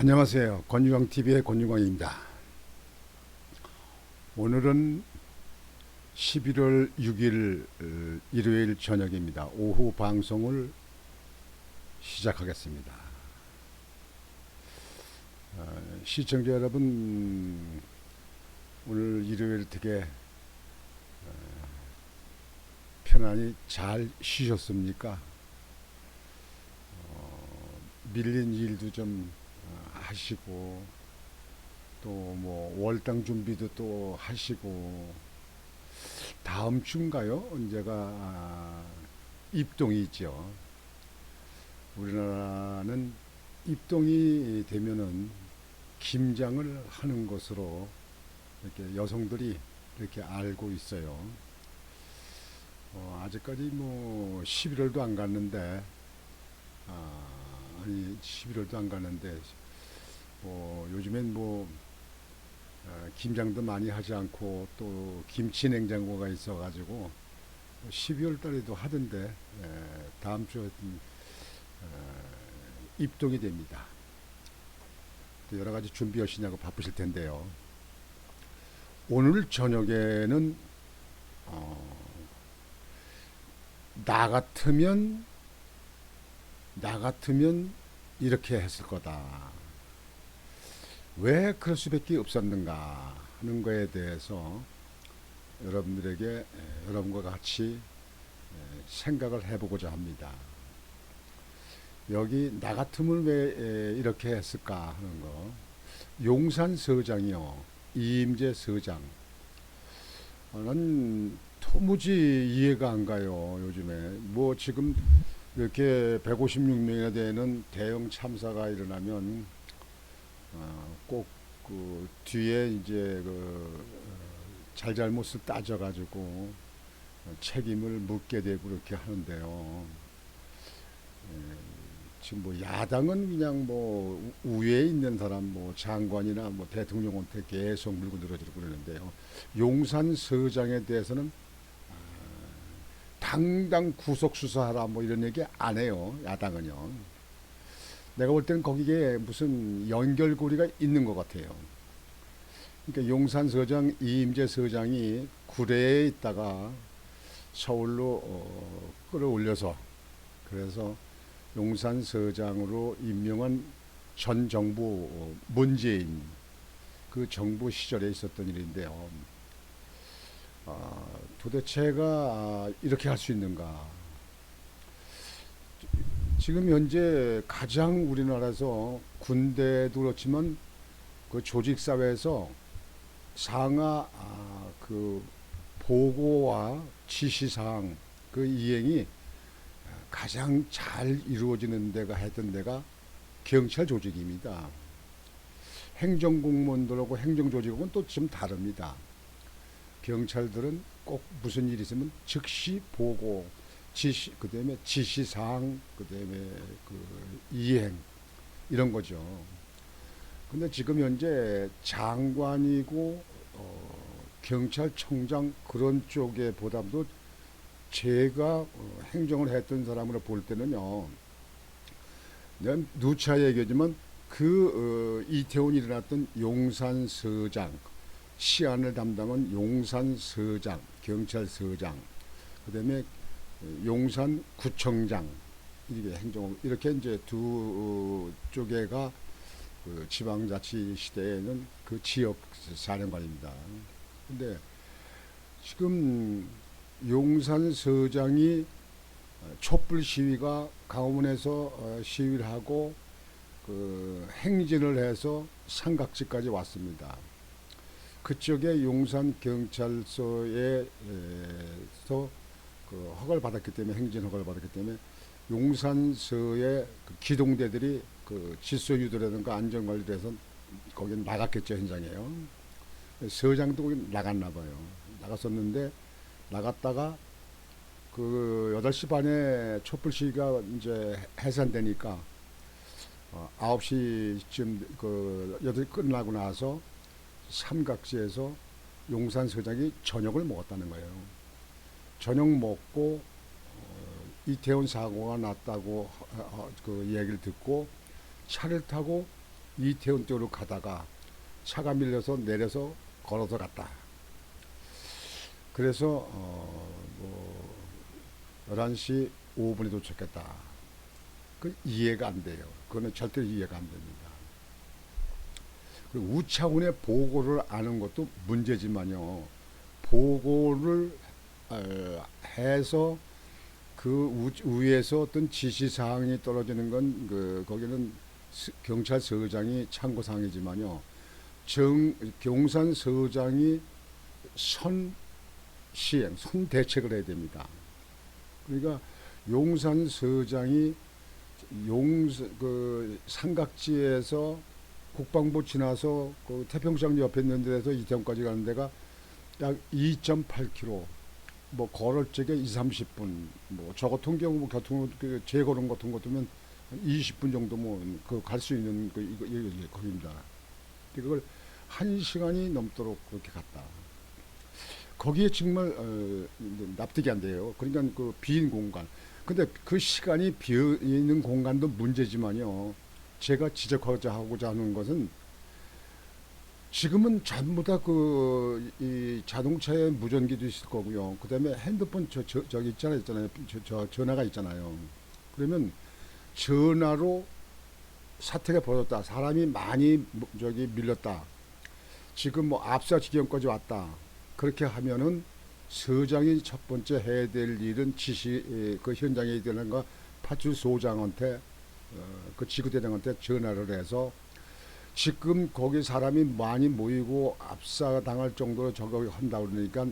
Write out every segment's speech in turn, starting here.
안녕하세요. 권유광TV의 권유광입니다. 오늘은 11월 6일 일요일 저녁입니다. 오후 방송을 시작하겠습니다. 시청자 여러분, 오늘 일요일 되게 편안히 잘 쉬셨습니까? 밀린 일도 좀 하시고, 또 뭐 월당 준비도 또 하시고, 다음 주인가요? 언제가 입동이 있죠. 우리나라는 입동이 되면은 김장을 하는 것으로 이렇게 여성들이 이렇게 알고 있어요. 아직까지 뭐 11월도 안 갔는데, 아니 11월도 안 갔는데 뭐 요즘엔 뭐 김장도 많이 하지 않고 또 김치 냉장고가 있어가지고 12월 달에도 하던데, 다음 주에 입동이 됩니다. 또 여러 가지 준비하시냐고 바쁘실 텐데요. 오늘 저녁에는 어, 나 같으면 이렇게 했을 거다. 왜 그럴 수밖에 없었는가 하는 거에 대해서 여러분들에게 여러분과 같이 생각을 해보고자 합니다. 여기 나 같으면 왜 이렇게 했을까 하는 거. 용산 서장이요, 이임재 서장. 난 도무지 이해가 안 가요. 요즘에 뭐 지금 이렇게 156명이나 되는 대형 참사가 일어나면 꼭 그 뒤에 이제 그 잘잘못을 따져가지고 책임을 묻게 되고 그렇게 하는데요. 지금 뭐 야당은 그냥 뭐 우회에 있는 사람 뭐 장관이나 뭐 대통령한테 계속 물고 늘어지고 그러는데요. 용산 서장에 대해서는 당당 구속 수사하라 뭐 이런 얘기 안 해요. 야당은요. 내가 볼 때는 거기에 무슨 연결고리가 있는 것 같아요. 그러니까 용산 서장 이임재 서장이 구례에 있다가 서울로 끌어올려서, 그래서 용산 서장으로 임명한 전 정부 문재인 그 정부 시절에 있었던 일인데요. 도대체가 이렇게 할 수 있는가? 지금 현재 가장 우리나라에서 군대도 그렇지만 그 조직 사회에서 상하 그 보고와 지시사항 그 이행이 가장 잘 이루어지는 데가 했던 데가 경찰 조직입니다. 행정공무원들하고 행정조직하고는 또 좀 다릅니다. 경찰들은 꼭 무슨 일이 있으면 즉시 보고, 지시, 그 다음에 지시사항, 그 다음에 그 이행, 이런 거죠. 근데 지금 현재 장관이고, 경찰청장 그런 쪽에 보다도 제가 행정을 했던 사람으로 볼 때는요, 내가 누차 얘기하지만 그 이태원이 일어났던 용산서장, 시안을 담당한 용산서장, 경찰서장, 그 다음에 용산구청장, 이게 행정, 이렇게 이제 두 쪽에가 그 지방자치 시대에는 그 지역 사령관입니다. 근데 지금 용산서장이 촛불 시위가 강화문에서 시위를 하고 그 행진을 해서 삼각지까지 왔습니다. 그쪽에 용산 경찰서에서 그 허가를 받았기 때문에, 행진 허가를 받았기 때문에 용산서의 그 기동대들이 그 질서 유도라든가 안전관리를 해서 거긴 나갔겠죠, 현장에요. 서장도 거기 나갔나 봐요. 나갔었는데, 나갔다가 그 8시 반에 촛불 시위가 이제 해산되니까 9시쯤 그 여덟 끝나고 나서 삼각지에서 용산서장이 저녁을 먹었다는 거예요. 저녁 먹고 이태원 사고가 났다고 그 이야기를 듣고 차를 타고 이태원 쪽으로 가다가 차가 밀려서 내려서 걸어서 갔다. 그래서 뭐 11시 5분에 도착했다. 그 이해가 안 돼요. 그거는 절대 이해가 안 됩니다. 그리고 우차원에 보고를 아는 것도 문제지만요. 보고를 해서 그 위에서 어떤 지시사항이 떨어지는 건 거기는 경찰서장이 참고사항이지만요. 경산서장이 선대책을 해야 됩니다. 그러니까 용산서장이 그 삼각지에서 국방부 지나서 그 태평장 옆에 있는 데에서 이태원까지 가는 데가 약 2.8km, 뭐 걸을 적에 2, 30분, 뭐 저 같은 경우 뭐 교통 재걸음 같은 것도면 20분 정도 뭐 그 갈 수 있는 이거 거기입니다. 그걸 1시간이 넘도록 그렇게 갔다. 거기에 정말 납득이 안 돼요. 그러니까 그 빈 공간. 근데 그 시간이 비어 있는 공간도 문제지만요. 제가 지적하고자 하는 것은 지금은 전부 다 이 자동차에 무전기도 있을 거고요. 그다음에 핸드폰 저기 있잖아요. 전화가 있잖아요. 그러면 전화로 사태가 벌어졌다. 사람이 많이 저기 밀렸다. 지금 뭐 압사 지경까지 왔다. 그렇게 하면은 서장이 첫 번째 해야 될 일은 그 현장에 있는 파출소장한테 그 지구대장한테 전화를 해서 지금 거기 사람이 많이 모이고 압사 당할 정도로 저거 한다 그러니까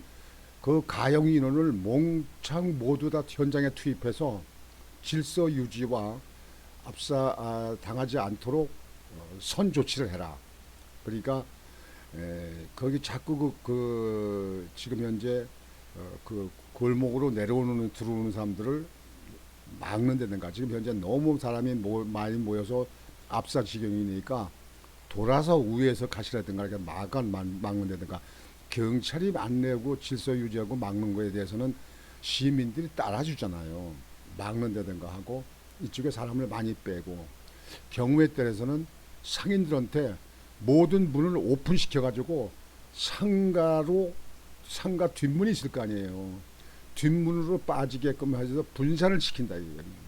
그 가용 인원을 몽창 모두 다 현장에 투입해서 질서 유지와 압사 당하지 않도록 선 조치를 해라. 그러니까 거기 자꾸 지금 현재 그 골목으로 들어오는 사람들을 막는다든가 지금 현재 너무 사람이 많이 모여서 압사 지경이니까 돌아서 위에서 가시라든가 이렇게 막는다든가 경찰이 안 내고 질서 유지하고 막는 거에 대해서는 시민들이 따라주잖아요. 막는다든가 하고 이쪽에 사람을 많이 빼고 경우에 따라서는 상인들한테 모든 문을 오픈시켜 가지고 상가 뒷문이 있을 거 아니에요. 뒷문으로 빠지게끔 해서 분산을 시킨다 이거예요.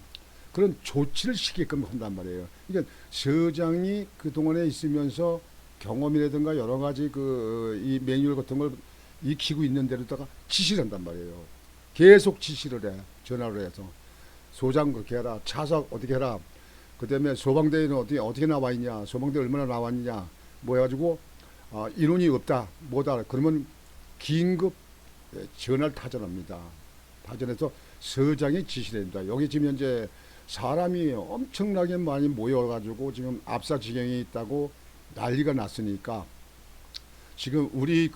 그런 조치를 시키게끔 한단 말이에요. 그러니까 서장이 그 동안에 있으면서 경험이라든가 여러 가지 이 매뉴얼 같은 걸 익히고 있는 데로다가 지시를 한단 말이에요. 계속 지시를 해. 전화를 해서 소장 그렇게 해라. 차석 어떻게 해라. 그다음에 소방대는 어떻게 나와 있냐. 소방대 얼마나 나왔느냐. 뭐 해가지고 인원이 없다. 뭐다. 그러면 긴급 전화를 타전합니다. 타전해서 서장이 지시를 합니다. 여기 지금 현재 사람이 엄청나게 많이 모여가지고 지금 압사 지경이 있다고 난리가 났으니까 지금 우리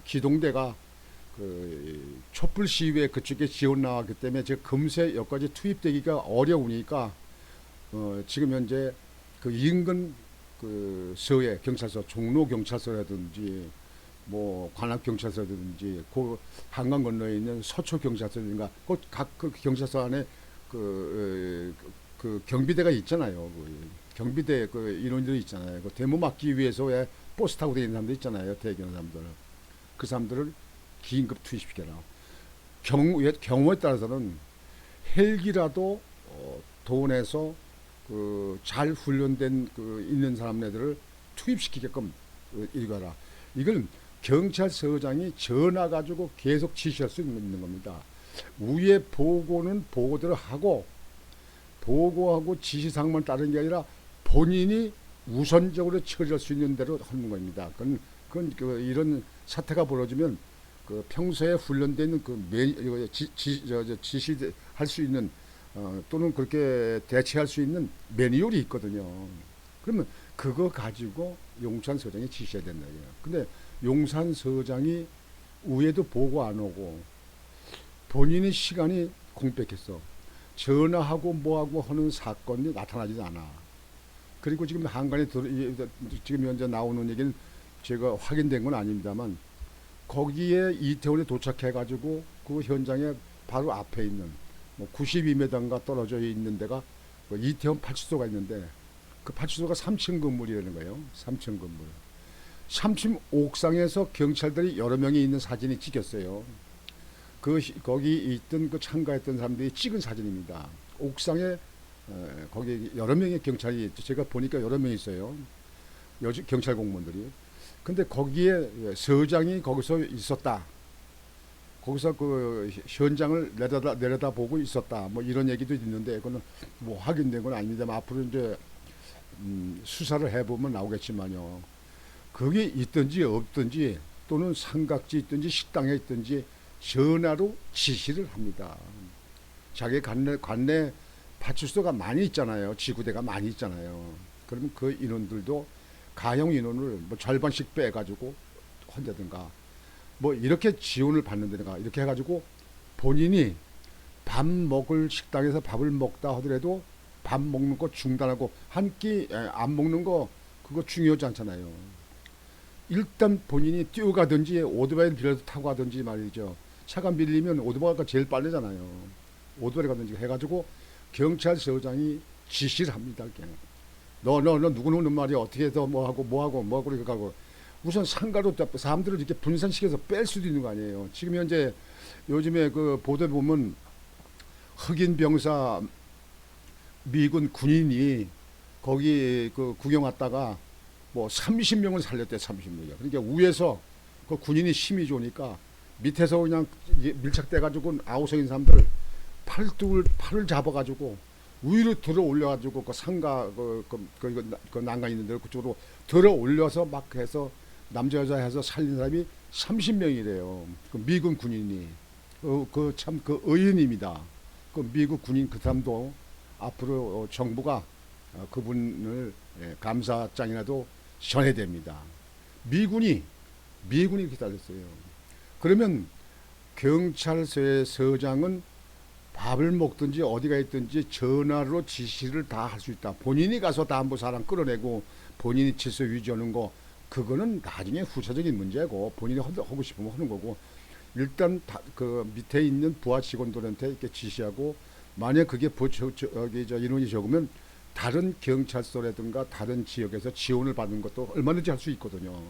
기동대가 촛불 시위에 그쪽에 지원 나왔기 때문에 지금 금세 여기까지 투입되기가 어려우니까 지금 현재 인근 서해 경찰서 종로 경찰서라든지 뭐 관악 경찰서라든지 그 한강 건너에 있는 서초 경찰서든가 각 경찰서 안에 경비대가 있잖아요. 경비대 인원들이 있잖아요. 대모 막기 위해서 왜 버스 타고 다니는 사람들 있잖아요. 대기하는 사람들. 그 사람들을 긴급 투입시켜라. 경우에 따라서는 헬기라도 돈에서 잘 훈련된 있는 사람들을 투입시키게끔 이거라. 이걸 경찰서장이 전화 가지고 계속 지시할 수 있는 겁니다. 위에 보고는 보고대로 하고 보고하고 지시사항만 따르는 게 아니라 본인이 우선적으로 처리할 수 있는 대로 하는 겁니다. 그건 이런 사태가 벌어지면 평소에 훈련된 지시할 수 있는 또는 그렇게 대처할 수 있는 매뉴얼이 있거든요. 그러면 그거 가지고 용산서장이 지시해야 된다. 근데 용산서장이 위에도 보고 안 오고 본인의 시간이 공백했어. 전화하고 뭐하고 하는 사건이 나타나지도 않아. 그리고 지금 한간에 지금 현재 나오는 얘기는 제가 확인된 건 아닙니다만 거기에 이태원에 도착해가지고 그 현장에 바로 앞에 있는 뭐 92m인가 떨어져 있는 데가 이태원 파출소가 있는데 그 파출소가 3층 건물이라는 거예요. 3층 건물. 3층 옥상에서 경찰들이 여러 명이 있는 사진이 찍혔어요. 거기 있던 그 참가했던 사람들이 찍은 사진입니다. 옥상에 거기 여러 명의 경찰이 제가 보니까 여러 명 있어요. 경찰 공무원들이. 근데 거기에 서장이 거기서 있었다. 거기서 그 현장을 내려다 보고 있었다. 뭐 이런 얘기도 있는데 그거는 뭐 확인된 건 아닙니다만 앞으로 이제 수사를 해보면 나오겠지만요. 그게 있든지 없든지 또는 삼각지 있든지 식당에 있든지 전화로 지시를 합니다. 자기 관내 파출소가 많이 있잖아요. 지구대가 많이 있잖아요. 그러면 그 인원들도 가용 인원을 뭐 절반씩 빼가지고 한다든가 뭐 이렇게 지원을 받는다든가 이렇게 해가지고 본인이 밥 먹을 식당에서 밥을 먹다 하더라도 밥 먹는 거 중단하고 한 끼 안 먹는 거 그거 중요하지 않잖아요. 일단 본인이 뛰어가든지 오토바이를 빌려서 타고 가든지 말이죠. 차가 밀리면 오토바이가 제일 빠르잖아요. 오토바이 가든지 해가지고 경찰서장이 지시를 합니다. 그냥. 너 누구는 말이야 어떻게 해서 뭐하고 이렇게 가고 우선 상가로 사람들을 이렇게 분산시켜서 뺄 수도 있는 거 아니에요. 지금 현재 요즘에 그 보도에 보면 흑인 병사 미군 군인이 거기 그 구경 왔다가 뭐 30명을 살렸대. 30명이야. 그러니까 위에서 그 군인이 힘이 좋으니까 밑에서 그냥 밀착돼 가지고 아우성인 사람들 팔을 잡아가지고 위로 들어 올려가지고 그 상가 그 난간 있는 데 그쪽으로 들어 올려서 막 해서 남자 여자 해서 살린 사람이 30명이래요. 그 미군 군인이 그 참 그 의인입니다. 그 미국 군인 그 사람도 앞으로 정부가 그분을 감사장이라도 전해야 됩니다. 미군이 이렇게 달렸어요. 그러면 경찰서의 서장은 밥을 먹든지 어디가 있든지 전화로 지시를 다 할 수 있다. 본인이 가서 다 한번 사람 끌어내고 본인이 질서 유지하는 거 그거는 나중에 후차적인 문제고 본인이 하고 싶으면 하는 거고 일단 그 밑에 있는 부하 직원들한테 이렇게 지시하고 만약 그게 인원이 적으면 다른 경찰서라든가 다른 지역에서 지원을 받는 것도 얼마든지 할 수 있거든요.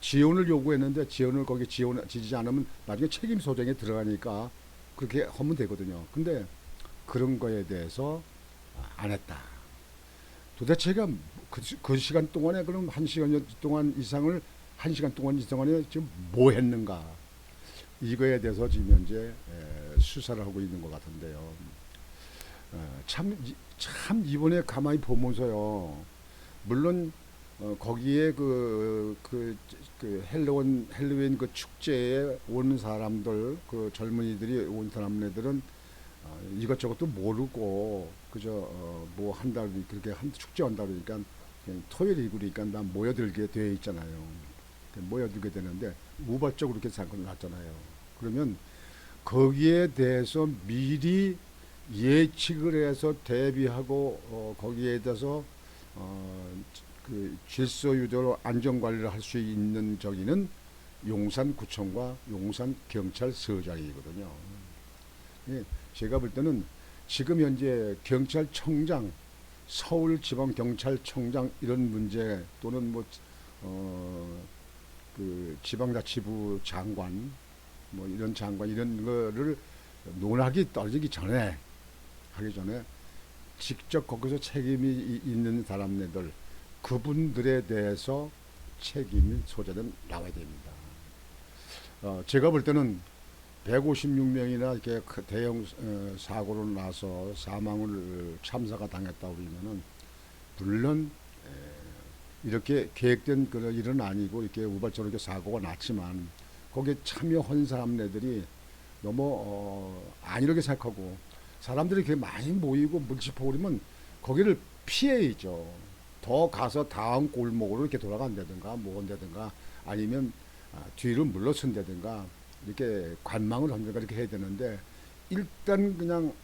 지원을 요구했는데 거기 지지 않으면 나중에 책임 소재에 들어가니까 그렇게 하면 되거든요. 근데 그런 거에 대해서 안 했다. 도대체가 그 시간 동안에 그럼 1시간 동안 이상을 1시간 동안 이상에 지금 뭐 했는가? 이거에 대해서 지금 현재 수사를 하고 있는 것 같은데요. 참 이번에 가만히 보면서요. 물론 거기에 그 헬로윈 그 축제에 온 사람들 그 젊은이들이 온 사람들은 이것저것도 모르고 그저 뭐 한다 그렇게 축제 한다 그러니까 토요일이고 그러니까 난 모여들게 되어 있잖아요. 모여들게 되는데 우발적으로 이렇게 사건을 났잖아요. 그러면 거기에 대해서 미리 예측을 해서 대비하고 거기에 대해서 그 질서 유지로 안전 관리를 할 수 있는 저기는 용산구청과 용산경찰서장이거든요. 예, 제가 볼 때는 지금 현재 경찰청장, 서울지방경찰청장 이런 문제 또는 그 지방자치부 장관 뭐 이런 장관 이런 거를 논하기 떨어지기 전에 하기 전에 직접 거기서 책임이 있는 사람들 그분들에 대해서 책임 소재는 나와야 됩니다. 제가 볼 때는 156명이나 이렇게 대형 사고로 나서 사망을 참사가 당했다 그러면은 물론 이렇게 계획된 그런 일은 아니고 이렇게 우발적으로 이렇게 사고가 났지만 거기에 참여한 사람들이 너무 안 이렇게 생각하고 사람들이 이렇게 많이 모이고 밀집하고 그러면 거기를 피해야죠. 더 가서 다음 골목으로 이렇게 돌아간다든가 뭐 한다든가 아니면 뒤로 물러선다든가 이렇게 관망을 한다든가 이렇게 해야 되는데 일단 그냥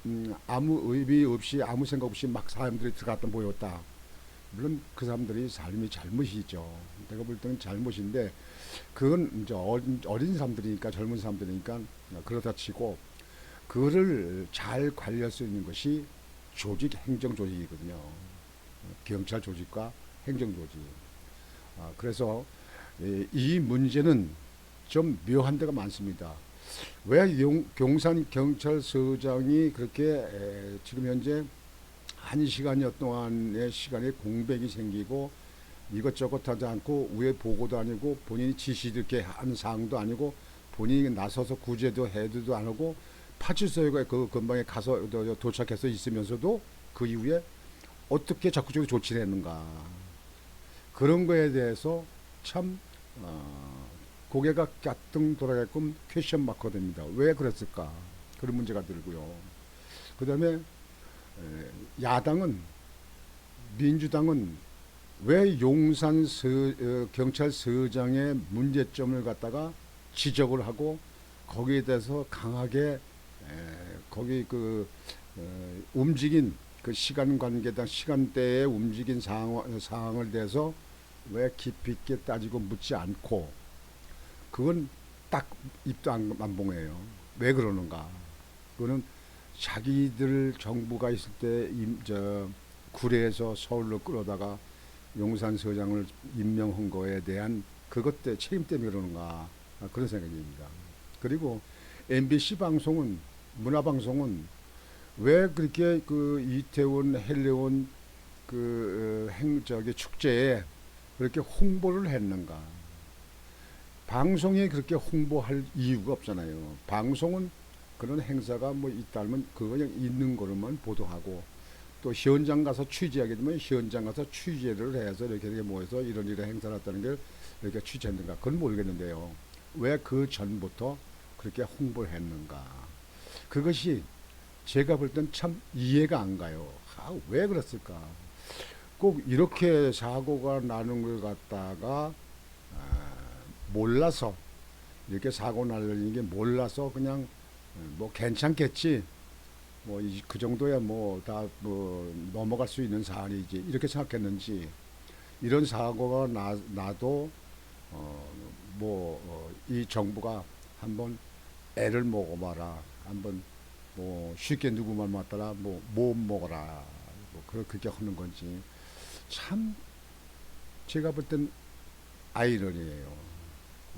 아무 의미 없이 아무 생각 없이 막 사람들이 들어갔다 모였다. 물론 그 사람들이 삶이 잘못이죠. 내가 볼 때는 잘못인데 그건 이제 어린 사람들이니까 젊은 사람들이니까 그렇다 치고 그거를 잘 관리할 수 있는 것이 조직 행정 조직이거든요. 경찰 조직과 행정 조직. 그래서 이 문제는 좀 묘한 데가 많습니다. 왜 용산 경찰서장이 그렇게 지금 현재 1시간여 동안의 시간에 공백이 생기고 이것저것 하지 않고 위에 보고도 아니고 본인이 지시 이렇게 하는 사항도 아니고 본인이 나서서 구제도 해도 안 하고 파출소에 그 근방에 가서 도착해서 있으면서도 그 이후에 어떻게 적극적으로 조치를 했는가 그런 거에 대해서 참 고개가 까뜩 돌아가게끔 퀘션 마크가 됩니다. 왜 그랬을까 그런 문제가 들고요. 그 다음에 야당은 민주당은 왜 용산 경찰서장의 문제점을 갖다가 지적을 하고 거기에 대해서 강하게 거기 움직인 그 시간 관계당 시간대에 움직인 상황을 대해서 왜 깊이 있게 따지고 묻지 않고 그건 딱 입도 안 봉해요. 왜 그러는가? 그거는 자기들 정부가 있을 때 구례에서 서울로 끌어다가 용산서장을 임명한 거에 대한 그것 때 책임 때문에 그러는가 그런 생각입니다. 그리고 MBC 방송은 문화방송은 왜 그렇게 그 이태원 헬레온 저기 축제에 그렇게 홍보를 했는가? 방송에 그렇게 홍보할 이유가 없잖아요. 방송은 그런 행사가 뭐 있다면 그거 그냥 있는 거로만 보도하고 또 현장 가서 취재하게 되면 현장 가서 취재를 해서 이렇게 모여서 이런 행사를 했다는 걸 이렇게 취재했는가 그건 모르겠는데요. 왜 그 전부터 그렇게 홍보를 했는가? 그것이 제가 볼 땐 참 이해가 안 가요. 왜 그랬을까? 꼭 이렇게 사고가 나는 걸 갖다가 몰라서 이렇게 사고 나는 게 몰라서 그냥 뭐 괜찮겠지. 뭐 그 정도야 뭐 다 뭐 넘어갈 수 있는 사안이지 이렇게 생각했는지 이런 사고가 나도 이 정부가 한번 애를 먹어봐라 한번 뭐 쉽게 누구만 맞더라 뭐 못 먹어라 뭐 그렇게 하는 건지 참 제가 볼 땐 아이러니예요.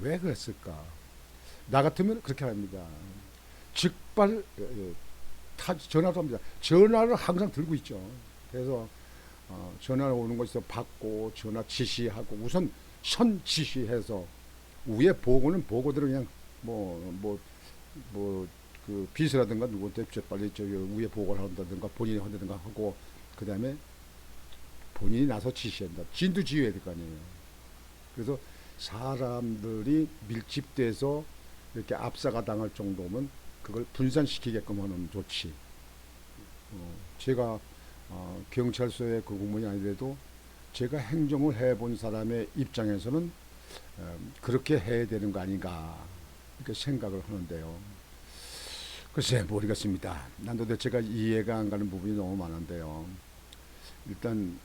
왜 그랬을까? 나 같으면 그렇게 합니다. 즉발 전화도 합니다. 전화를 항상 들고 있죠. 그래서 전화 오는 것에서 받고 전화 지시하고 우선 선 지시해서 위에 보고는 보고대로 그냥 그 비서라든가 누구한테 빨리 저 위에 보고를 한다든가 본인이 한다든가 하고 그 다음에 본인이 나서 지시한다. 진두지휘해야 될 거 아니에요. 그래서 사람들이 밀집돼서 이렇게 압사가 당할 정도면 그걸 분산시키게끔 하는 조치. 제가 경찰서의 그 공무원이 아니더라도 제가 행정을 해본 사람의 입장에서는 그렇게 해야 되는 거 아닌가 이렇게 생각을 하는데요. 글쎄 모르겠습니다. 난 도대체가 이해가 안 가는 부분이 너무 많은데요. 일단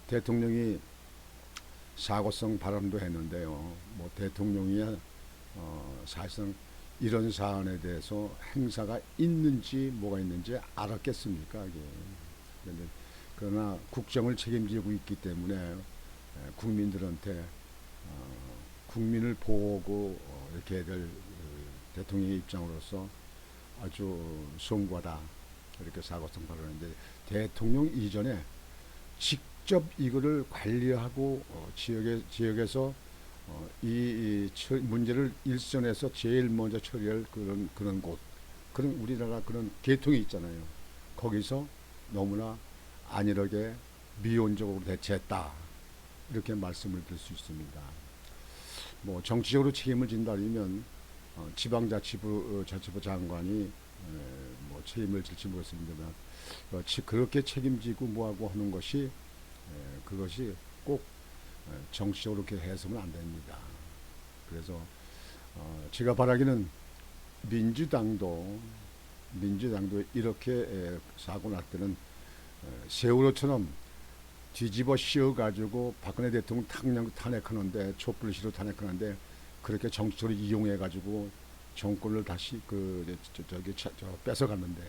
대통령이 사고성 발언도 했는데요. 뭐 대통령이 사실상 이런 사안에 대해서 행사가 있는지 뭐가 있는지 알았겠습니까? 그런데 그러나 국정을 책임지고 있기 때문에 국민들한테 국민을 보고 이렇게 될 대통령의 입장으로서 아주 송구하다 이렇게 사고성 발언했는데 대통령 이전에 직접 이거를 관리하고 지역에서 이 문제를 일선에서 제일 먼저 처리할 그런 곳, 그런 우리나라 그런 계통이 있잖아요. 거기서 너무나 안일하게 미온적으로 대처했다 이렇게 말씀을 드릴 수 있습니다. 뭐 정치적으로 책임을 진다면 지방자치부 장관이 뭐 책임을 질지 모르겠습니다만 그렇게 책임지고 뭐하고 하는 것이 그것이 꼭 정치적으로 그렇게 해서는 안 됩니다. 그래서 제가 바라기는 민주당도 이렇게 사고 날 때는 세월호처럼 뒤집어 씌워가지고 박근혜 대통령 탄핵하는데 촛불시로 탄핵하는데 그렇게 정치적으로 이용해가지고 정권을 다시 뺏어갔는데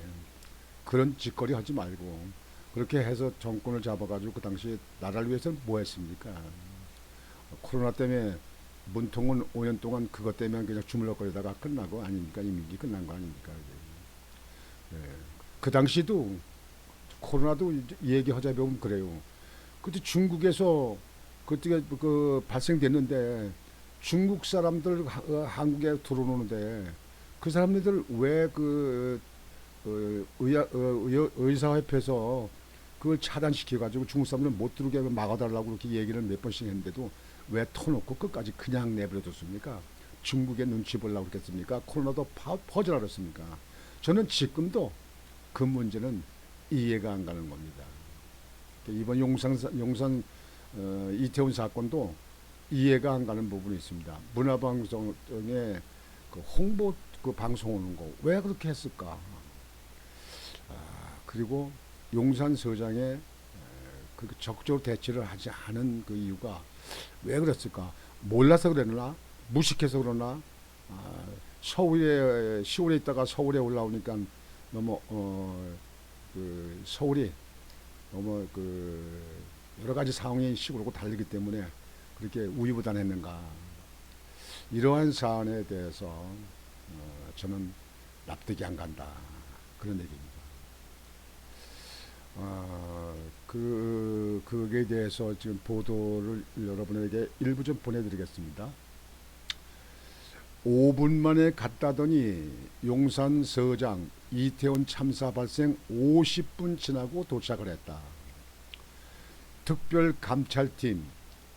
그런 짓거리 하지 말고 그렇게 해서 정권을 잡아가지고 그 당시 나라를 위해서는 뭐 했습니까? 코로나 때문에 문통은 5년 동안 그것 때문에 그냥 주물럭거리다가 끝나고 아닙니까? 임기 끝난 거 아닙니까? 예. 그 당시도 코로나도 얘기하자 보면 그래요. 그때 중국에서 그때 그 발생됐는데 중국 사람들 한국에 들어오는데 그 사람들 왜그 의사협회에서 그걸 차단시켜가지고 중국 사람들 못 들어오게 막아달라고 그렇게 얘기를 몇 번씩 했는데도 왜 터놓고 끝까지 그냥 내버려뒀습니까? 중국의 눈치 보려고 그랬겠습니까? 코로나도 퍼져나갔습니까? 저는 지금도 그 문제는 이해가 안 가는 겁니다. 이번 용산 이태원 사건도 이해가 안 가는 부분이 있습니다. 문화방송에 그 홍보 그 방송하는 거 왜 그렇게 했을까? 그리고 용산서장에 그 적극적으로 대처를 하지 않은 그 이유가 왜 그랬을까? 몰라서 그러나 무식해서 그러나 서울에 시골에 있다가 서울에 올라오니까 너무 그 서울이 너무 그 여러 가지 상황이 시골하고 다르기 때문에 그렇게 우유부단했는가? 이러한 사안에 대해서 저는 납득이 안 간다. 그런 얘기입니다. 그에 대해서 지금 보도를 여러분에게 일부 좀 보내드리겠습니다. 5분 만에 갔다더니 용산서장 이태원 참사 발생 50분 지나고 도착을 했다. 특별감찰팀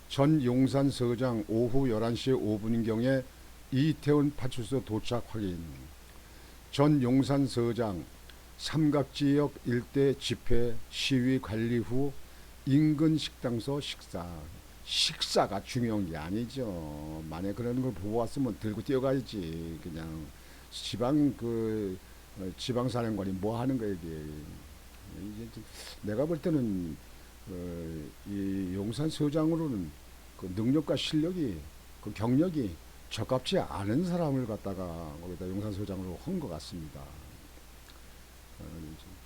전 용산서장 오후 11시 5분경에 이태원 파출소 도착 확인. 전 용산서장 삼각지역 일대 집회 시위 관리 후 인근 식당서 식사. 식사가 중요한 게 아니죠. 만약 그런 걸 보고 왔으면 들고 뛰어가야지. 그냥 지방사령관이 뭐 하는 거야 이게. 내가 볼 때는 이 용산서장으로는 그 능력과 실력이 그 경력이 적합지 않은 사람을 갖다가 거기다 용산서장으로 한 것 같습니다.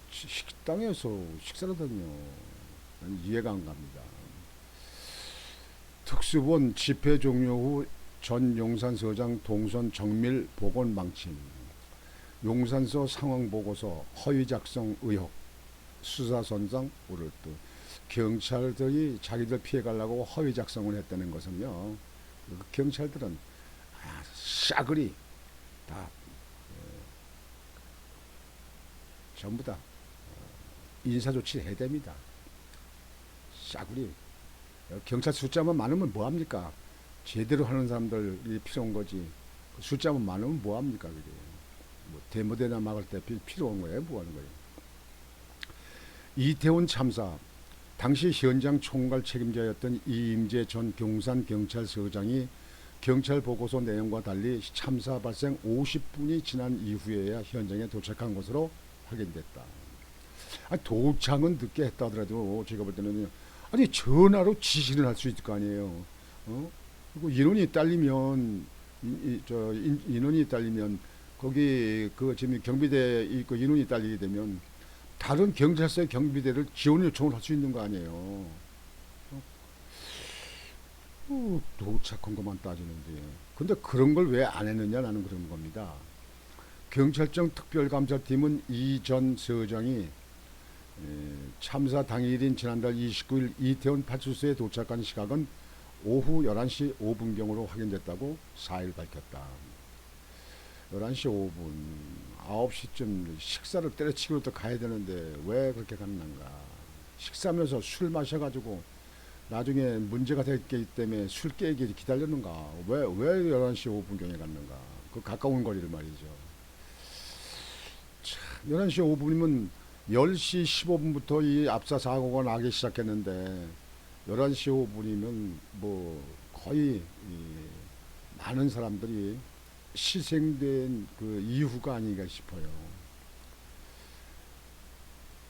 식당에서 식사를 하다니요. 이해가 안 갑니다. 특수본 집회 종료 후 전 용산서장 동선 정밀 복원 망친. 용산서 상황 보고서 허위 작성 의혹. 수사선상 오를 듯. 경찰들이 자기들 피해가려고 허위 작성을 했다는 것은요. 경찰들은 싸그리 다 전부 다 인사조치 해야 됩니다. 싸구리. 경찰 숫자만 많으면 뭐합니까? 제대로 하는 사람들이 필요한 거지. 숫자만 많으면 뭐합니까? 그게. 뭐 대모대나 막을 때 필요한 거예요? 뭐 하는 거예요? 이태원 참사. 당시 현장 총괄 책임자였던 이임재 전 경산경찰서장이 경찰 보고서 내용과 달리 참사 발생 50분이 지난 이후에야 현장에 도착한 것으로 확인됐다. 도착은 늦게 했다 하더라도 제가 볼 때는 아니 전화로 지시를 할 수 있을 거 아니에요. 그리고 인원이 딸리면 인원이 딸리면 거기 그 지금 경비대 있고 인원이 딸리게 되면 다른 경찰서의 경비대를 지원 요청을 할 수 있는 거 아니에요. 도착한 것만 따지는데. 근데 그런 걸 왜 안 했느냐 나는 그런 겁니다. 경찰청 특별감찰팀은 이 전 서장이 참사 당일인 지난달 29일 이태원 파출소에 도착한 시각은 오후 11시 5분경으로 확인됐다고 4일 밝혔다. 11시 5분, 9시쯤 식사를 때려치기로 또 가야 되는데 왜 그렇게 갔는가. 식사하면서 술 마셔가지고 나중에 문제가 됐기 때문에 술 깨기 기다렸는가. 왜 11시 5분경에 갔는가. 그 가까운 거리를 말이죠. 11시 5분이면 10시 15분부터 이 압사 사고가 나기 시작했는데 11시 5분이면 뭐 거의 많은 사람들이 희생된 그 이후가 아닌가 싶어요.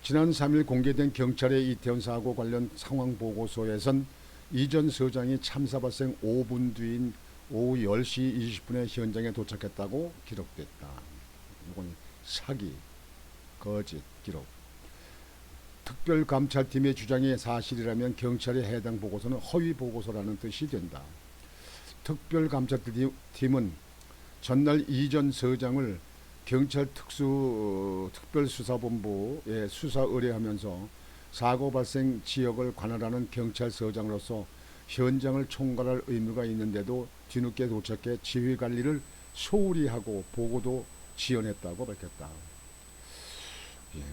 지난 3일 공개된 경찰의 이태원 사고 관련 상황 보고서에선 이전 서장이 참사 발생 5분 뒤인 오후 10시 20분에 현장에 도착했다고 기록됐다. 이건 사기, 거짓 기록. 특별감찰팀의 주장이 사실이라면 경찰의 해당 보고서는 허위 보고서라는 뜻이 된다. 특별감찰팀은 전날 이 전 서장을 경찰 특별수사본부에 수사 의뢰하면서 사고 발생 지역을 관할하는 경찰서장으로서 현장을 총괄할 의무가 있는데도 뒤늦게 도착해 지휘 관리를 소홀히 하고 보고도 지연했다고 밝혔다. 예,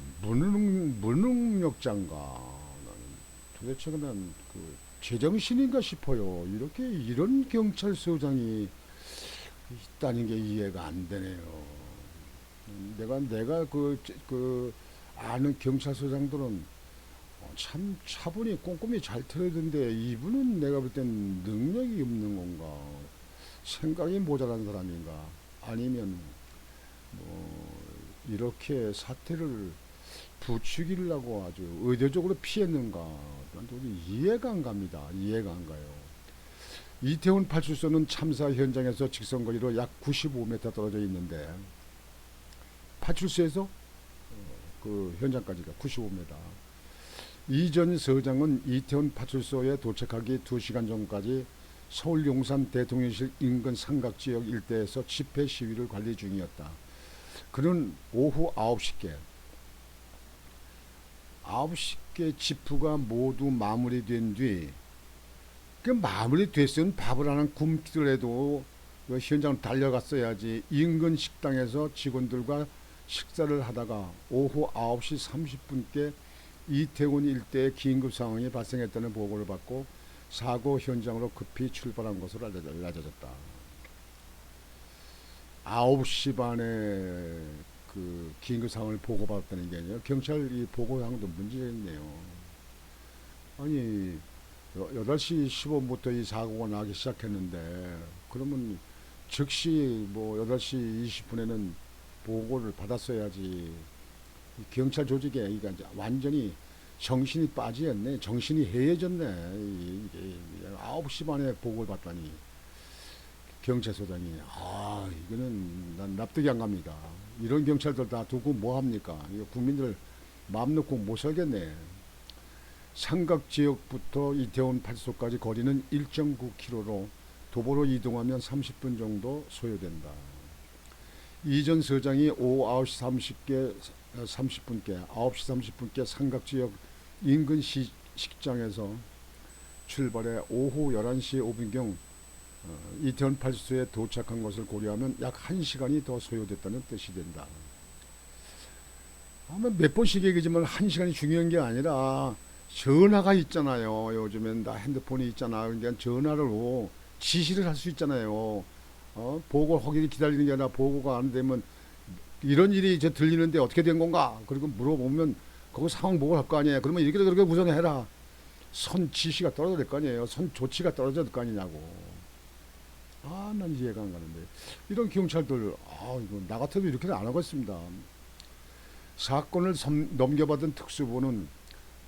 무능력자인가? 도대체 그냥 그 제정신인가 싶어요. 이런 경찰서장이 있다는 게 이해가 안 되네요. 내가 아는 경찰서장들은 참 차분히 꼼꼼히 잘 틀어던데 이분은 내가 볼 땐 능력이 없는 건가? 생각이 모자란 사람인가? 아니면 뭐 이렇게 사태를 부추기려고 아주 의도적으로 피했는가? 난 도저히 이해가 안 갑니다. 이해가 안 가요. 이태원 파출소는 참사 현장에서 직선거리로 약 95m 떨어져 있는데 파출소에서 그 현장까지가 95m. 이 전 서장은 이태원 파출소에 도착하기 2시간 전까지 서울 용산 대통령실 인근 삼각지역 일대에서 집회 시위를 관리 중이었다. 그는 오후 9개 집회가 모두 마무리된 뒤 그 마무리됐으면 밥을 하나 굶더라도 그 현장으로 달려갔어야지. 인근 식당에서 직원들과 식사를 하다가 오후 9시 30분께 이태원 일대에 긴급 상황이 발생했다는 보고를 받고 사고 현장으로 급히 출발한 것으로 알려졌다. 9시 반에 그 긴급 상황을 보고받았다는 게 아니라 경찰 이 보고사항도 문제가 있네요. 아니 8시 15분부터 이 사고가 나기 시작했는데 그러면 즉시 뭐 8시 20분에는 보고를 받았어야지. 경찰 조직에 이게 완전히 정신이 빠지었네. 정신이 해해졌네. 9시 반에 보고를 받다니 경찰서장이 이거는 난 납득이 안 갑니다. 이런 경찰들 다 두고 뭐 합니까? 이거 국민들 마음 놓고 못 살겠네. 삼각지역부터 이태원 파출소까지 거리는 1.9km로 도보로 이동하면 30분 정도 소요된다. 이 전 서장이 오후 9시 30분께 삼각지역 인근 식장에서 출발해 오후 11시 5분경 이태원 파출소에 도착한 것을 고려하면 약 1시간이 더 소요됐다는 뜻이 된다. 아마 몇 번씩 얘기지만 1시간이 중요한 게 아니라 전화가 있잖아요. 요즘엔 다 핸드폰이 있잖아. 그러니까 전화로 지시를 할 수 있잖아요. 보고 하기를 기다리는 게 아니라 보고가 안 되면 이런 일이 이제 들리는데 어떻게 된 건가? 그리고 물어보면 그거 상황 보고 할 거 아니에요. 그러면 이렇게 그렇게 구성해라. 선 지시가 떨어져야 될 거 아니에요. 선 조치가 떨어져야 될 거 아니냐고. 난 이해가 안 가는데. 이런 경찰들, 이거 나 같아도 이렇게는 안 하겠습니다. 사건을 넘겨받은 특수부는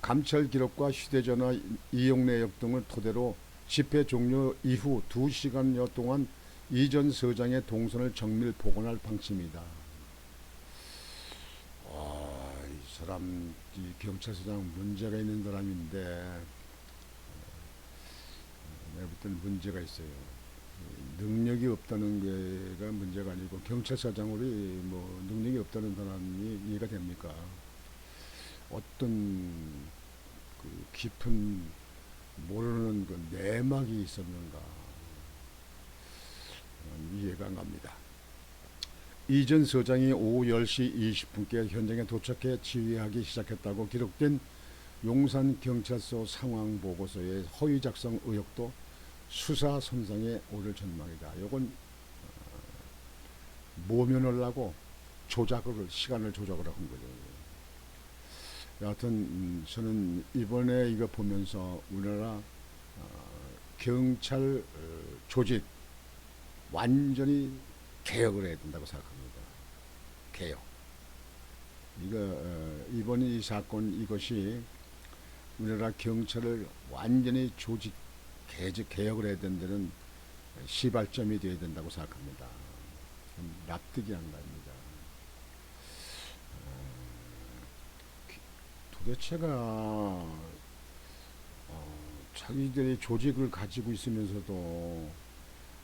감찰 기록과 휴대전화 이용 내역 등을 토대로 집회 종료 이후 2시간여 동안 이 전 서장의 동선을 정밀 복원할 방침이다. 이 사람, 이 경찰서장 문제가 있는 사람인데, 내가 볼 때는 문제가 있어요. 능력이 없다는 게가 문제가 아니고 경찰서장으로 뭐 능력이 없다는 사람이 이해가 됩니까? 어떤 그 깊은 모르는 그 내막이 있었는가 이해가 안 갑니다. 이 전 서장이 오후 10시 20분께 현장에 도착해 지휘하기 시작했다고 기록된 용산경찰서 상황보고서의 허위 작성 의혹도 수사 선상에 오를 전망이다. 이건 모면하려고 시간을 조작을 한 거죠. 여하튼 저는 이번에 이거 보면서 우리나라 경찰 조직 완전히 개혁을 해야 된다고 생각합니다. 개혁. 이번 이 사건 이것이 우리나라 경찰을 완전히 조직 개혁을 해야 된다는 시발점이 되어야 된다고 생각합니다. 납득이 안 갑니다. 도대체가 자기들이 조직을 가지고 있으면서도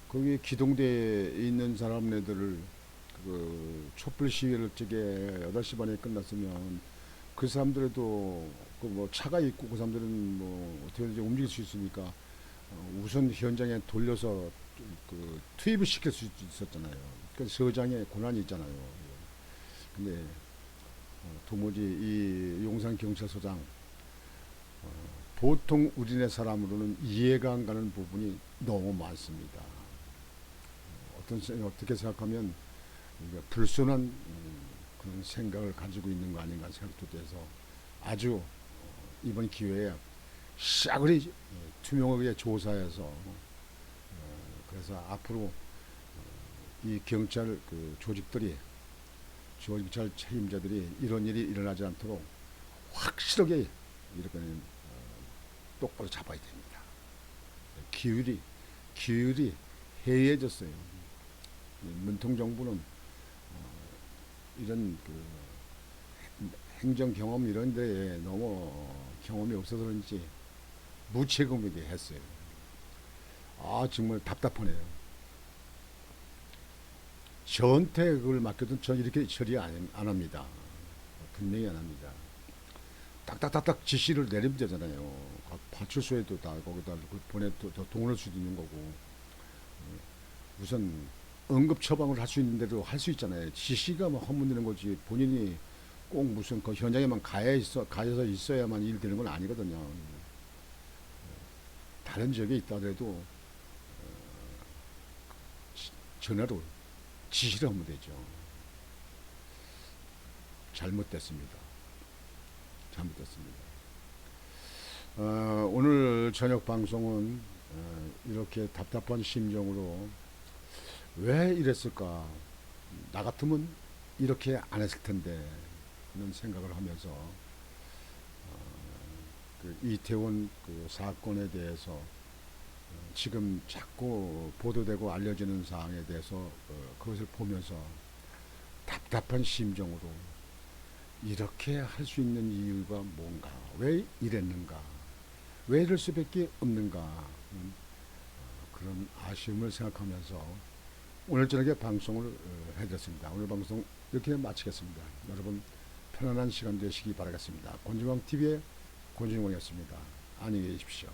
거기에 기동대에 있는 사람네들을 그 촛불 시위를 저게 8시 반에 끝났으면 그 사람들도 그 뭐 차가 있고 그 사람들은 뭐 어떻게든지 움직일 수 있으니까 우선 현장에 돌려서 그 투입을 시킬 수 있었잖아요. 그 서장의 권한이 있잖아요. 근데 도무지 이 용산 경찰서장 보통 우리네 사람으로는 이해가 안 가는 부분이 너무 많습니다. 어떻게 생각하면 불순한 그런 생각을 가지고 있는 거 아닌가 생각도 돼서 아주 이번 기회에 싸그리 투명하게 조사해서 그래서 앞으로 이 경찰 그 조직들이 경찰 책임자들이 이런 일이 일어나지 않도록 확실하게 이렇게 똑바로 잡아야 됩니다. 기율이 해이해졌어요. 문통 정부는 이런 그 행정 경험 이런 데에 너무 경험이 없어서 그런지 무책임하게 했어요. 아 정말 답답하네요. 저한테 그걸 맡겨둔 전 이렇게 처리 안 합니다. 분명히 안 합니다. 딱딱딱딱 지시를 내리면 되잖아요. 각 파출소에도 다 거기다 보내 동원할 수도 있는 거고 우선 응급 처방을 할 수 있는 대로 할 수 있잖아요. 지시가 뭐 허문되는 거지 본인이 꼭 무슨 그 현장에만 가서 있어야만 일 되는 건 아니거든요. 다른 지역에 있다 하더라도 전화로 지시를 하면 되죠. 잘못됐습니다. 잘못됐습니다. 오늘 저녁 방송은 이렇게 답답한 심정으로 왜 이랬을까? 나 같으면 이렇게 안 했을 텐데 그런 생각을 하면서 그 이태원 그 사건에 대해서 지금 자꾸 보도되고 알려지는 사항에 대해서 그것을 보면서 답답한 심정으로 이렇게 할 수 있는 이유가 뭔가, 왜 이랬는가, 왜 이럴 수밖에 없는가 그런 아쉬움을 생각하면서 오늘 저녁에 방송을 해드렸습니다. 오늘 방송 이렇게 마치겠습니다. 여러분 편안한 시간 되시기 바라겠습니다. 권중광TV의 권중광이었습니다. 안녕히 계십시오.